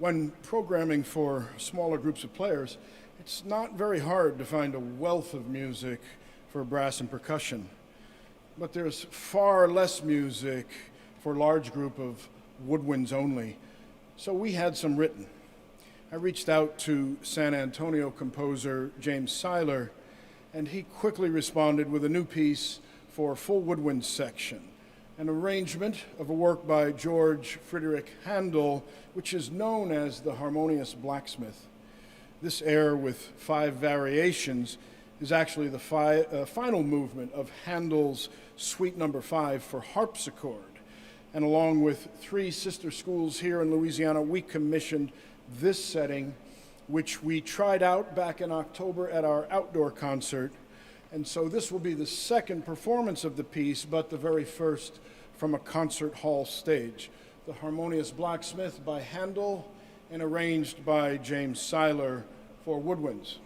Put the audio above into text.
When programming for smaller groups of players, it's not very hard to find a wealth of music for brass and percussion. But there's far less music for a large group of woodwinds only. So we had some written. I reached out to San Antonio composer James Syler, and he quickly responded with a new piece for full woodwind section, an arrangement of a work by George Friedrich Handel, which is known as the Harmonious Blacksmith. This air with 5 variations is actually the final movement of Handel's Suite Number 5 for harpsichord. And along with 3 sister schools here in Louisiana, we commissioned this setting, which we tried out back in October at our outdoor concert. And so this will be the second performance of the piece, but the very first from a concert hall stage. The Harmonious Blacksmith by Handel and arranged by James Syler for woodwinds.